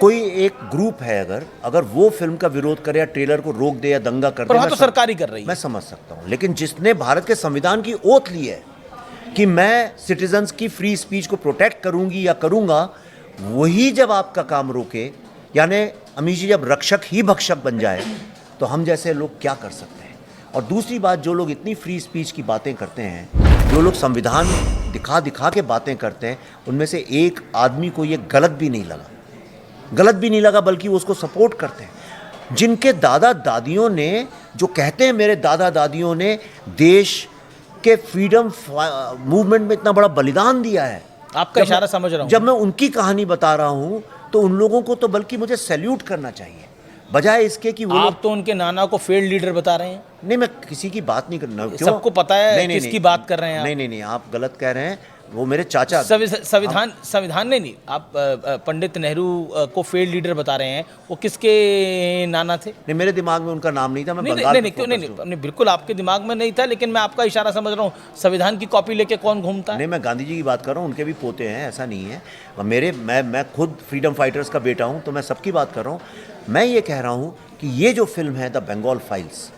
कोई एक ग्रुप है, अगर वो फिल्म का विरोध करे या ट्रेलर को रोक दे या दंगा कर दे, पर वहाँ तो सरकार ही कर रही है। मैं समझ सकता हूँ, लेकिन जिसने भारत के संविधान की ओथ ली है कि मैं सिटीजन्स की फ्री स्पीच को प्रोटेक्ट करूंगी या करूंगा, वही जब आपका काम रोके, यानी अमीश जी जब रक्षक ही भक्षक बन जाए, तो हम जैसे लोग क्या कर सकते हैं। और दूसरी बात, जो लोग इतनी फ्री स्पीच की बातें करते हैं, जो लोग संविधान दिखा दिखा के बातें करते हैं, उनमें से एक आदमी को ये गलत भी नहीं लगा, बल्कि वो उसको सपोर्ट करते हैं। जिनके दादा दादियों ने, जो कहते हैं मेरे दादा दादियों ने देश के फ्रीडम मूवमेंट में इतना बड़ा बलिदान दिया है, आपका इशारा समझ रहा हूँ। जब मैं उनकी कहानी बता रहा हूँ तो उन लोगों को तो बल्कि मुझे सैल्यूट करना चाहिए, बजाय इसके कि वो आप तो उनके नाना को फेल्ड लीडर बता रहे हैं। नहीं, मैं किसी की बात नहीं कर रहा हूँ। सबको पता है किसकी बात कर रहे हैं आप। नहीं, आप गलत कह रहे हैं। वो मेरे चाचा संविधान नहीं, आप पंडित नेहरू को फेल्ड लीडर बता रहे हैं। वो किसके नाना थे? नहीं, मेरे दिमाग में उनका नाम नहीं था। मैं नहीं, बिल्कुल आपके दिमाग में नहीं था, लेकिन मैं आपका इशारा समझ रहा हूँ। संविधान की कॉपी लेके कौन घूमता है? नहीं, मैं गांधी जी की बात कर रहा हूँ। उनके भी पोते हैं, ऐसा नहीं है। मैं खुद फ्रीडम फाइटर्स का बेटा हूँ, तो मैं सबकी बात कर रहा हूँ। मैं ये कह रहा हूँ कि ये जो फिल्म है द बंगाल फाइल्स,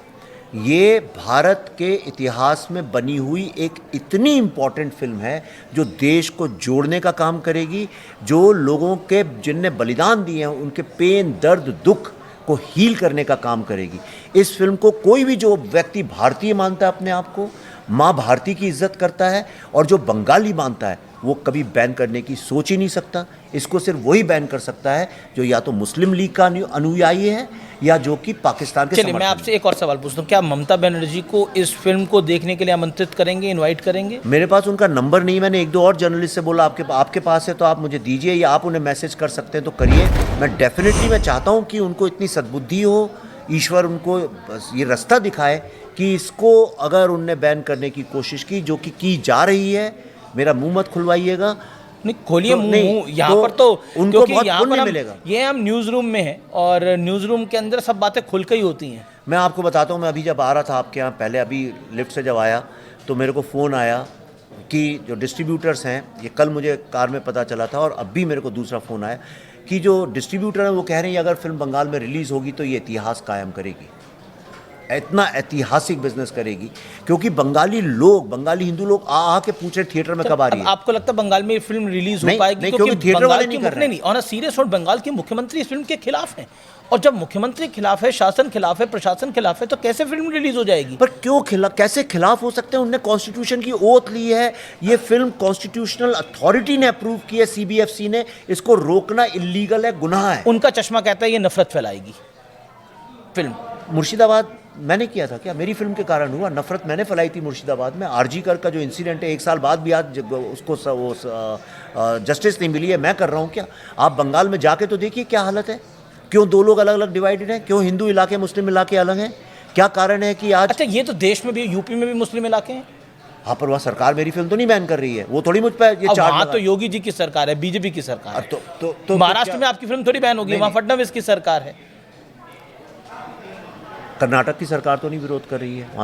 ये भारत के इतिहास में बनी हुई एक इतनी इम्पॉर्टेंट फिल्म है जो देश को जोड़ने का काम करेगी, जो लोगों के जिनने बलिदान दिए हैं उनके पेन, दर्द, दुख को हील करने का काम करेगी। इस फिल्म को कोई भी जो व्यक्ति भारतीय मानता है, अपने आप को माँ भारती की इज्जत करता है, और जो बंगाली मानता है, वो कभी बैन करने की सोच ही नहीं सकता। इसको सिर्फ वही बैन कर सकता है जो या तो मुस्लिम लीग का अनुयायी है या जो कि पाकिस्तान के। चलिए, मैं आपसे एक और सवाल पूछता हूँ, क्या ममता बनर्जी को इस फिल्म को देखने के लिए आमंत्रित करेंगे, इनवाइट करेंगे? मेरे पास उनका नंबर नहीं। मैंने एक दो और जर्नलिस्ट से बोला आपके पास है तो आप मुझे दीजिए, या आप उन्हें मैसेज कर सकते हैं तो करिए। मैं चाहता हूँ कि उनको इतनी सद्बुद्धि हो, ईश्वर उनको ये रास्ता दिखाए कि इसको अगर उनने बैन करने की कोशिश की जा रही है, मेरा मुंह मत खुलवाइएगा। नहीं, खोलिए मुंह। यहाँ पर तो उनको बहुत पुण्य मिलेगा। ये हम न्यूज़ रूम में हैं और न्यूज़ रूम के अंदर सब बातें खुल के ही होती हैं। मैं आपको बताता हूँ, मैं अभी जब आ रहा था आपके यहाँ, पहले अभी लिफ्ट से जब आया तो मेरे को फ़ोन आया कि जो डिस्ट्रीब्यूटर्स हैं, ये कल मुझे कार में पता चला था, और अब भी मेरे को दूसरा फ़ोन आया कि जो डिस्ट्रीब्यूटर हैं वो कह रहे हैं अगर फिल्म बंगाल में रिलीज़ होगी तो ये इतिहास कायम करेगी, इतना ऐतिहासिक बिजनेस करेगी। क्योंकि बंगाली हिंदू लोग आ के पूछ रहे थिएटर में कब आ रही है। आपको लगता है बंगाल में ये फिल्म रिलीज हो पाएगी? क्योंकि थिएटर वाले नहीं कर रहे हैं। On a serious note, Bengal के मुख्यमंत्री इस फिल्म के खिलाफ हैं, और जब मुख्यमंत्री खिलाफ है, शासन खिलाफ है, प्रशासन खिलाफ है, तो कैसे फिल्म रिलीज हो जाएगी? पर कैसे खिलाफ हो सकते हैं? उनने कॉन्स्टिट्यूशन की ओथ ली है। ये फिल्म कॉन्स्टिट्यूशनल अथॉरिटी ने अप्रूव की है, CBFC ने। इसको रोकना इल्लीगल है, गुनाह है। उनका चश्मा कहता है ये नफरत फैलाएगी फिल्म। मुर्शिदाबाद मैंने किया था क्या? मेरी फिल्म के कारण हुआ। नफरत मैंने फैलाई थी मुर्शिदाबाद में। आरजी कर का जो इंसिडेंट है, 1 साल बाद भी आज उसको जस्टिस नहीं मिली है, मैं कर रहा हूँ क्या? आप बंगाल में जाके तो देखिए क्या हालत है। क्यों 2 लोग अलग अलग डिवाइडेड हैं? क्यों हिंदू इलाके मुस्लिम इलाके अलग हैं? क्या कारण है कि आज? अच्छा, ये तो देश में भी, यूपी में भी मुस्लिम इलाके हैं। हाँ, पर वहाँ सरकार मेरी फिल्म तो नहीं बैन कर रही है। वो थोड़ी मुझ पर ये चार्ज। वहाँ तो योगी जी की सरकार है, बीजेपी की सरकार है। तो महाराष्ट्र में आपकी फिल्म थोड़ी बैन होगी, वहाँ फडणवीस की सरकार है। कर्नाटक की सरकार तो नहीं विरोध कर रही है।